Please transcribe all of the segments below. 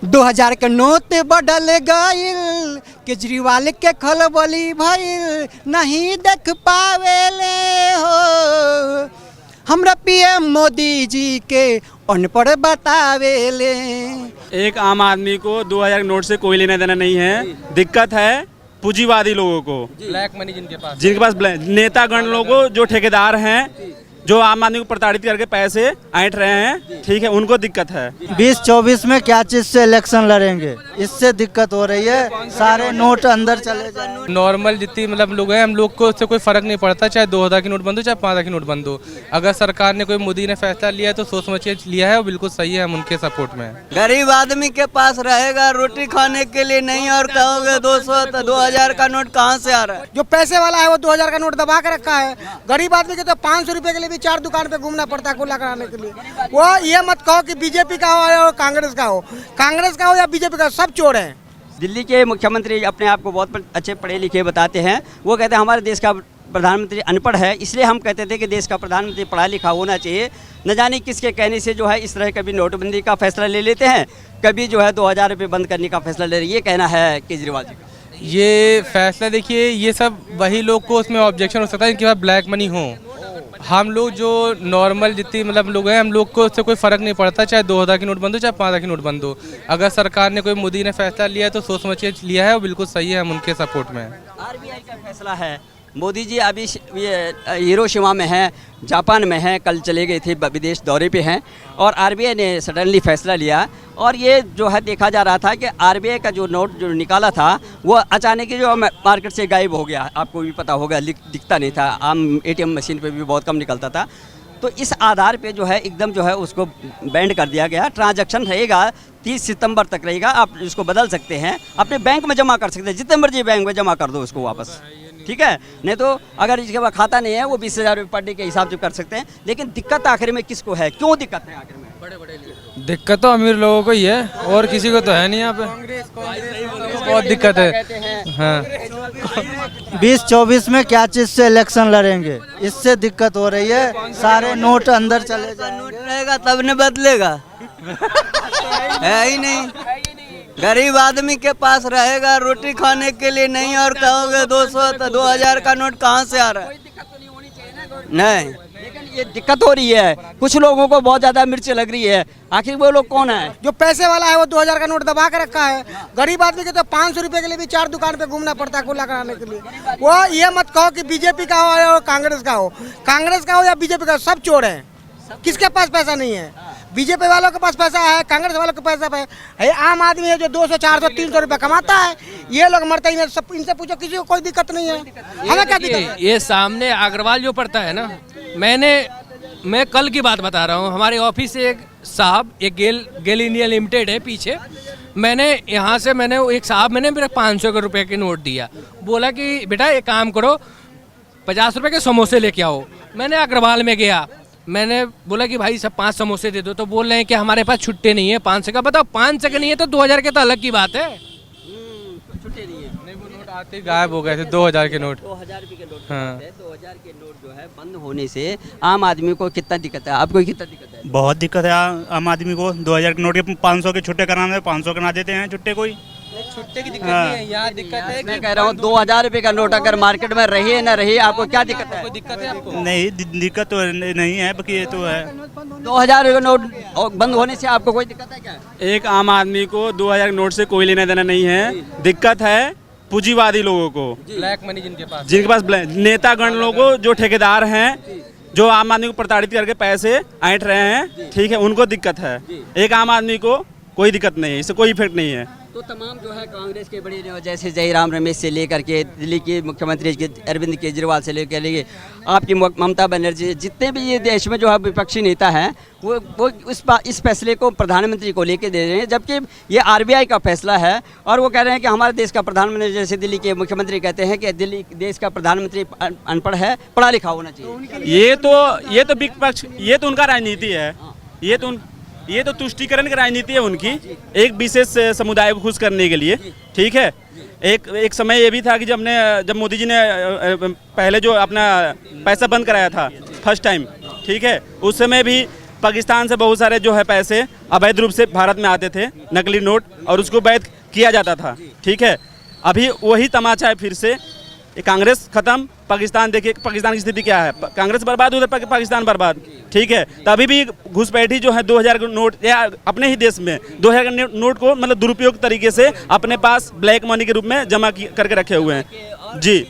2000 के नोट बदल गईल, केजरीवाल के खलबली भइल, नहीं देख पावेले हो हमरा पीएम मोदी जी के अनपढ़ बतावेले। एक आम आदमी को 2000 नोट से कोई लेना देना नहीं है। दिक्कत है पूंजीवादी लोगों को, ब्लैक मनी जिनके पास नेतागण लोगों को, जो ठेकेदार हैं, जो आम आदमी को प्रताड़ित करके पैसे ऐंठ रहे हैं, ठीक है, उनको दिक्कत है। 2024 में क्या चीज से इलेक्शन लड़ेंगे, इससे दिक्कत हो रही है। सारे नोट अंदर चले जाए। नॉर्मल जितनी मतलब लोग हैं, हम लोग को उससे कोई फर्क नहीं पड़ता, चाहे 2000 की नोट बंद हो चाहे 5000 की नोट बंद हो। अगर सरकार ने, कोई मोदी ने फैसला लिया है तो सोच समझ के लिया है, वो बिल्कुल सही है, हम उनके सपोर्ट में हैं। गरीब आदमी के पास रहेगा रोटी खाने के लिए नहीं, और कहोगे 200 तो 2000 का नोट कहाँ से आ रहा है। जो पैसे वाला है वो 2000 का नोट दबा के रखा है। गरीब आदमी के तो 500 रुपए के लिए भी 4 दुकान पे घूमना पड़ता है कुल्ला कराने के लिए। वो ये मत कहो कि बीजेपी का हो और कांग्रेस का हो या बीजेपी का, सब चोर हैं। दिल्ली के मुख्यमंत्री अपने आप को बहुत अच्छे पढ़े लिखे बताते हैं। वो कहते हैं हमारे देश का प्रधानमंत्री अनपढ़ है, इसलिए हम कहते थे कि देश का प्रधानमंत्री पढ़ा लिखा होना चाहिए। न जाने किसके कहने से जो है इस तरह कभी नोटबंदी का फैसला ले लेते हैं, कभी जो है 2000 रुपये बंद करने का फैसला ले रहे। ये कहना है केजरीवाल जी का। ये फैसला देखिए, ये सब वही लोग को उसमें ऑब्जेक्शन हो सकता है जिनके पास ब्लैक मनी हो। हम लोग जो नॉर्मल जितनी मतलब लोग हैं, हम लोग को उससे कोई फर्क नहीं पड़ता, चाहे 2000 की नोट बंद हो चाहे 5000 की नोट बंद हो। अगर सरकार ने, कोई मोदी ने फैसला लिया है तो सोच समझ के लिया है, वो बिल्कुल सही है, हम उनके सपोर्ट में हैं। आरबीआई का फैसला है। मोदी जी अभी हिरोशिमा में हैं, जापान में हैं, कल चले गए थे, विदेश दौरे पे हैं, और आरबीआई ने सडनली फैसला लिया। और ये जो है देखा जा रहा था कि आरबीआई का जो नोट जो निकाला था वो अचानक ही जो मार्केट से गायब हो गया। आपको भी पता होगा, दिखता नहीं था, आम एटीएम मशीन पे भी बहुत कम निकलता था। तो इस आधार पे जो है एकदम जो है उसको बैंड कर दिया गया। ट्रांजैक्शन रहेगा 30 सितंबर तक रहेगा, आप इसको बदल सकते हैं, अपने बैंक में जमा कर सकते हैं, जितने मर्जी बैंक में जमा कर दो उसको वापस, ठीक है। नहीं तो अगर इसके पास खाता नहीं है वो 20,000 रुपये पर डे के हिसाब से कर सकते हैं। लेकिन दिक्कत आखिर में किसको है, क्यों दिक्कत है आखिर में? दिक्कत तो अमीर लोगों को ही है, और किसी को तो है नहीं यहाँ पे। बहुत दिक्कत है। हाँ, 2024 में क्या चीज से इलेक्शन लड़ेंगे, इससे दिक्कत हो रही है। सारे नोट अंदर चले जाए। नोट रहेगा तब न बदलेगा है ही नहीं। गरीब आदमी के पास रहेगा रोटी खाने के लिए नहीं, और कहोगे 200 तो 2000 का नोट कहाँ से आ रहा है। नहीं, लेकिन ये दिक्कत हो रही है, कुछ लोगों को बहुत ज्यादा मिर्च लग रही है। आखिर वो लोग कौन है? जो पैसे वाला है वो 2000 का नोट दबा के रखा है। गरीब आदमी के तो 500 रुपए के लिए भी 4 दुकान पे घूमना पड़ता है कुल्ला कराने के लिए। वो ये मत कहो कि बीजेपी का हो और कांग्रेस का हो या बीजेपी का, सब चोर हैं। किसके पास पैसा नहीं है? बीजेपी वालों के पास पैसा है, कांग्रेस वालों के पैसा है। आम आदमी है जो 200, 400, 300 रुपए कमाता है, ये लोग मरते ही नहीं। सब इनसे पूछो, किसी को कोई दिक्कत नहीं है। हमें क्या दिक्कत है? ये सामने अग्रवाल जो पड़ता है ना, मैं कल की बात बता रहा हूँ। हमारे ऑफिस से एक साहब, एक गेल इंडिया लिमिटेड है पीछे, मैंने एक साहब मैंने मेरे 500 रुपये के नोट दिया। बोला कि बेटा एक काम करो, 50 रुपये के समोसे लेके आओ। मैंने अग्रवाल में गया, मैंने बोला कि भाई सब 5 समोसे दे दो। तो बोल रहे हैं कि हमारे पास छुट्टे नहीं है 500 का। बताओ, 500 का नहीं है तो 2000 के तो अलग की बात है। छुट्टे नहीं है। नहीं, वो नोट आते ही गायब हो गए थे, 2000 के नोट। 2000 रुपये के नोट। हाँ। 2000 के नोट जो है बंद होने से आम आदमी को कितना दिक्कत है? आपको कितना दिक्कत है? बहुत दिक्कत है आम आदमी को। 2000 के नोट के 500 के छुट्टे कराने, 500 करा देते हैं छुट्टे। कोई छुट्टे की दिक्कत नहीं है, यहाँ दिक्कत है। मैं कह रहा हूँ 2000 रुपये का नोट अगर मार्केट में रहे न रहे, आपको क्या दिक्कत है? कोई दिक्कत है आपको? नहीं, दिक्कत तो नहीं है, बाकी ये तो है। 2000 का नोट बंद होने से आपको कोई दिक्कत है क्या? एक आम आदमी को 2000 नोट से कोई लेना देना नहीं है। दिक्कत है पूंजीवादी लोगों को, ब्लैक मनी जिनके पास नेतागण लोगों को, जो ठेकेदार हैं, जो आम आदमी को प्रताड़ित करके पैसे ऐंठ रहे हैं, ठीक है, उनको दिक्कत है। एक आम आदमी को कोई दिक्कत नहीं है, इससे कोई इफेक्ट नहीं है। तो तमाम जो है कांग्रेस के बड़े नेता जैसे जयराम रमेश से लेकर के दिल्ली के मुख्यमंत्री अरविंद केजरीवाल से लेकर के आपकी ममता बनर्जी, जितने भी ये देश में जो है विपक्षी नेता हैं, वो इस फैसले को प्रधानमंत्री को लेके दे रहे हैं। जबकि ये आरबीआई का फैसला है, और वो कह रहे हैं कि हमारे देश का प्रधानमंत्री, जैसे दिल्ली के मुख्यमंत्री कहते हैं कि दिल्ली देश का प्रधानमंत्री अनपढ़ है, पढ़ा लिखा होना चाहिए। ये तो विपक्ष, ये तो उनका राजनीति है। ये तो तुष्टीकरण की राजनीति है उनकी, एक विशेष समुदाय को खुश करने के लिए, ठीक है। एक समय ये भी था कि जब मोदी जी ने पहले जो अपना पैसा बंद कराया था फर्स्ट टाइम, ठीक है, उस समय भी पाकिस्तान से बहुत सारे जो है पैसे अवैध रूप से भारत में आते थे, नकली नोट, और उसको वैध किया जाता था। ठीक है, अभी वही तमाचा है फिर से। ये कांग्रेस खत्म, पाकिस्तान देखिए पाकिस्तान की स्थिति क्या है, कांग्रेस बर्बाद, उधर पाकिस्तान बर्बाद। ठीक है, तो अभी भी घुसपैठी जो है 2000 का नोट, या अपने ही देश में 2000 का नोट को मतलब दुरुपयोग तरीके से अपने पास ब्लैक मनी के रूप में जमा करके रखे हुए हैं जी।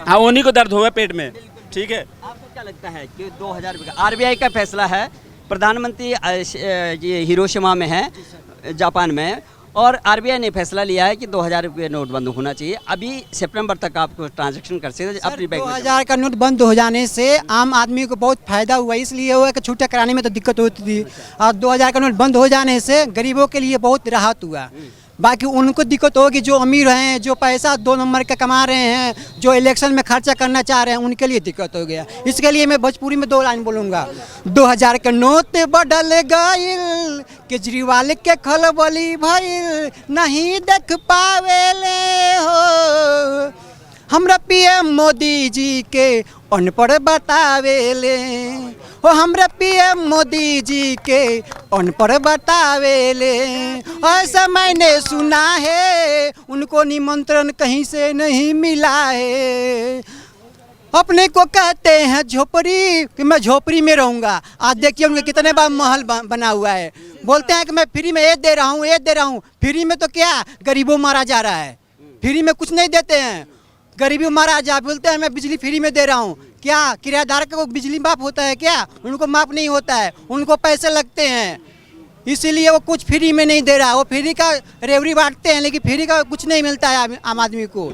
हाँ, उन्हीं को दर्द हुआ है पेट में। ठीक है, आपको क्या लगता है कि 2000 रुपये का आरबीआई का फैसला है, प्रधानमंत्री ये हिरोशिमा में है, जापान में, और आरबीआई ने फैसला लिया है कि 2000 रुपये नोट बंद होना चाहिए। अभी सितंबर तक आपको ट्रांजैक्शन कर सकते हैं अपनी बैंक में। 2000 का नोट बंद हो जाने से आम आदमी को बहुत फायदा हुआ, इसलिए हुआ कि छूटा कराने में तो दिक्कत होती थी, और 2000 का नोट बंद हो जाने से गरीबों के लिए बहुत राहत हुआ। बाकी उनको दिक्कत होगी जो अमीर हैं, जो पैसा 2 नंबर का कमा रहे हैं, जो इलेक्शन में खर्चा करना चाह रहे हैं, उनके लिए दिक्कत हो गया। इसके लिए मैं भोजपुरी में 2 लाइन बोलूँगा। 2000 का नोट बदल गइल, केजरीवाल के खलबली भइल, नहीं देख पावेले हो, हमरा पीएम मोदी जी के अनपढ़ बतावेले हो, हमरा पीएम मोदी जी के अनपढ़ बतावेले। ऐसा मैंने सुना है, उनको निमंत्रण कहीं से नहीं मिला है, अपने को कहते हैं झोपड़ी कि मैं झोपड़ी में रहूँगा। आज देखिए उनके कितने बार महल बना हुआ है। बोलते हैं कि मैं फ्री में ये दे रहा हूँ, ये दे रहा हूँ। फ्री में तो क्या, गरीबों मारा जा रहा है, फ्री में कुछ नहीं देते हैं, गरीबी मारा जा। बोलते हैं मैं बिजली फ्री में दे रहा हूँ, क्या किराएदार को बिजली माफ होता है क्या? उनको माफ नहीं होता है, उनको पैसे लगते हैं, इसीलिए वो कुछ फ्री में नहीं दे रहा। वो फ्री का रेवड़ी बांटते हैं, लेकिन फ्री का कुछ नहीं मिलता है आम आदमी को।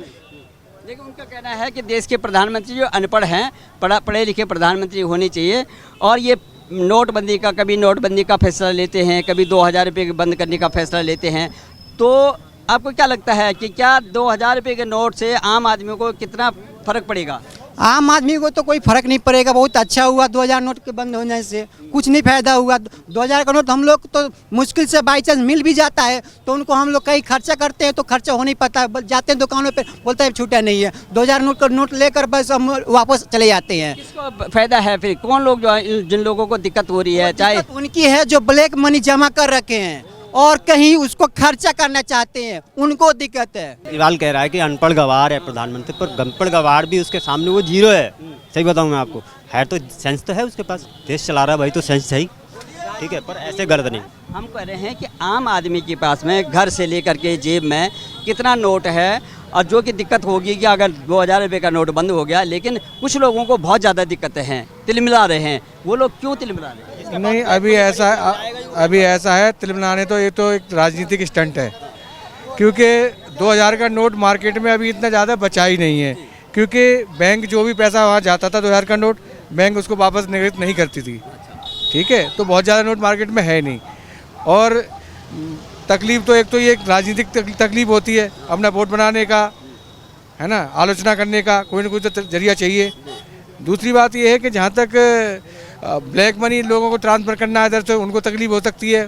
लेकिन उनका कहना है कि देश के प्रधानमंत्री जो अनपढ़ हैं, पढ़े लिखे प्रधानमंत्री होने चाहिए, और ये नोटबंदी का, कभी नोटबंदी का फैसला लेते हैं, कभी 2000 रुपये बंद करने का फैसला लेते हैं। तो आपको क्या लगता है कि क्या 2000 रुपये के नोट से आम आदमी को कितना फ़र्क पड़ेगा? आम आदमी को तो कोई फर्क नहीं पड़ेगा। बहुत अच्छा हुआ 2000 नोट के बंद होने से, कुछ नहीं फायदा हुआ। 2000 का नोट हम लोग तो मुश्किल से बाई चांस मिल भी जाता है, तो उनको हम लोग कहीं खर्चा करते हैं तो खर्चा हो नहीं पाता है। जाते हैं दुकानों पे, बोलते हैं छूटा नहीं है। 2000 नोट का नोट लेकर बस हम वापस चले जाते हैं। किसको फायदा है फिर? कौन लोग जो जिन लोगों को दिक्कत हो रही है, चाहे उनकी है जो ब्लैक मनी जमा कर रखे हैं और कहीं उसको खर्चा करना चाहते हैं, उनको दिक्कत है। केजरीवाल कह रहा है कि अनपढ़ गवार है प्रधानमंत्री, पर अनपढ़ गवार भी उसके सामने वो जीरो है। सही बताऊं मैं आपको, है तो सेंस तो है उसके पास, देश चला रहा है भाई, तो सेंस सही, ठीक है, पर ऐसे गलत नहीं। हम कह रहे हैं कि आम आदमी के पास में घर से लेकर के जेब में कितना नोट है, और जो कि दिक्कत होगी कि अगर 2000 रुपये का नोट बंद हो गया, लेकिन कुछ लोगों को बहुत ज़्यादा दिक्कतें हैं, तिलमिला रहे हैं। वो लोग क्यों तिलमिला रहे हैं? नहीं, अभी ऐसा है तिलमिलाने तो ये तो एक राजनीतिक स्टंट है, क्योंकि 2000 का नोट मार्केट में अभी इतना ज़्यादा बचा ही नहीं है, क्योंकि बैंक जो भी पैसा वहाँ जाता था 2000 का नोट, बैंक उसको वापस निर्गत नहीं करती थी। ठीक है, तो बहुत ज़्यादा नोट मार्केट में है नहीं। और तकलीफ तो एक तो ये राजनीतिक तकलीफ होती है, अपना वोट बनाने का, है ना, आलोचना करने का कोई ना कोई तो जरिया चाहिए। दूसरी बात ये है कि जहाँ तक ब्लैक मनी लोगों को ट्रांसफ़र करना है इधर से, उनको तकलीफ हो सकती है।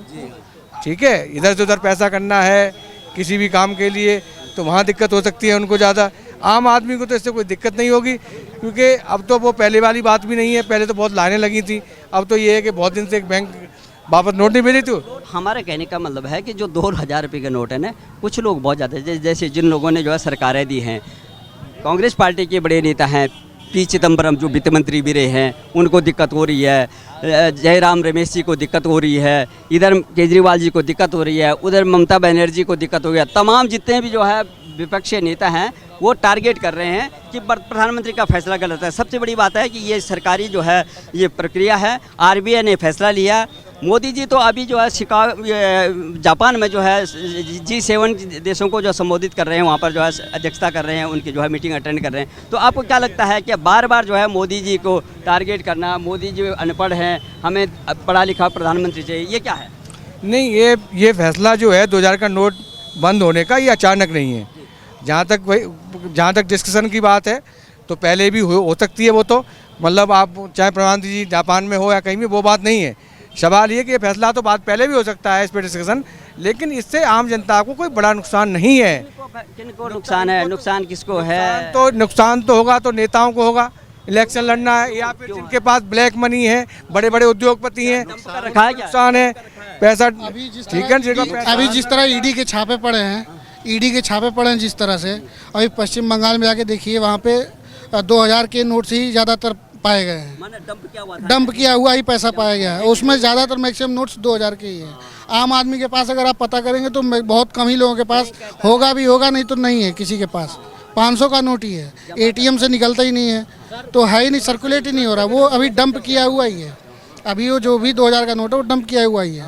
ठीक है, इधर से उधर पैसा करना है किसी भी काम के लिए, तो वहाँ दिक्कत हो सकती है उनको ज़्यादा। आम आदमी को तो इससे कोई दिक्कत नहीं होगी, क्योंकि अब तो वो पहले वाली बात भी नहीं है। पहले तो बहुत लाइनें लगी थी, अब तो ये है कि बहुत दिन से एक बैंक वापस नोट नहीं भेजी। तो हमारे कहने का मतलब है कि जो 2000 रुपये का नोट है ना, कुछ लोग बहुत ज़्यादा, जैसे जिन लोगों ने जो है सरकारें दी हैं, कांग्रेस पार्टी के बड़े नेता हैं, पी चिदम्बरम जो वित्त मंत्री भी रहे हैं, उनको दिक्कत हो रही है, जयराम रमेश जी को दिक्कत हो रही है, इधर केजरीवाल जी को दिक्कत हो रही है, उधर ममता बनर्जी को दिक्कत हो गया। तमाम जितने भी जो है विपक्षी नेता हैं वो टारगेट कर रहे हैं कि प्रधानमंत्री का फैसला गलत है। सबसे बड़ी बात है कि ये सरकारी जो है ये प्रक्रिया है, आरबीआई ने फैसला लिया। मोदी जी तो अभी जो है जापान में जो है G7 देशों को जो संबोधित कर रहे हैं, वहाँ पर जो है अध्यक्षता कर रहे हैं, उनकी जो है मीटिंग अटेंड कर रहे हैं। तो आपको क्या लगता है कि बार बार जो है मोदी जी को टारगेट करना, मोदी जी अनपढ़ हैं, हमें पढ़ा लिखा प्रधानमंत्री चाहिए, ये क्या है? नहीं, ये फैसला जो है 2000 का नोट बंद होने का, ये अचानक नहीं है। जहाँ तक डिस्कशन की बात है तो पहले भी हो सकती है। वो तो मतलब आप चाहे प्रधानमंत्री जी जापान में हो या कहीं भी, वो बात नहीं है। सवाल ये कि ये फैसला तो बात पहले भी हो सकता है, इस पर डिस्कशन, लेकिन इससे आम जनता को कोई बड़ा नुकसान नहीं है। किनको नुकसान है? नुकसान किसको है? नुकसान तो होगा तो नेताओं को होगा, इलेक्शन लड़ना है, या फिर जिनके पास ब्लैक मनी है, बड़े बड़े उद्योगपति हैं, रखा है क्या? नुकसान है पैसा। ठीक है, अभी जिस तरह ईडी के छापे पड़े हैं, ईडी के छापे पड़े हैं जिस तरह से, अभी पश्चिम बंगाल में जाके देखिए, वहाँ पे 2000 के नोट से ही ज़्यादातर पाए गए हैं। माने डंप किया हुआ था, डंप किया हुआ ही पैसा पाया गया है, उसमें ज़्यादातर मैक्सिमम नोट्स 2000 के ही हैं। आम आदमी के पास अगर आप पता करेंगे तो बहुत कम ही लोगों के पास होगा, भी होगा नहीं तो नहीं है किसी के पास। 500 का नोट ही है, एटीएम से निकलता ही नहीं है, तो है ही नहीं, सर्कुलेट ही नहीं हो रहा, वो अभी डंप किया हुआ ही है। अभी वो जो भी 2000 का नोट है वो डंप किया हुआ ही है।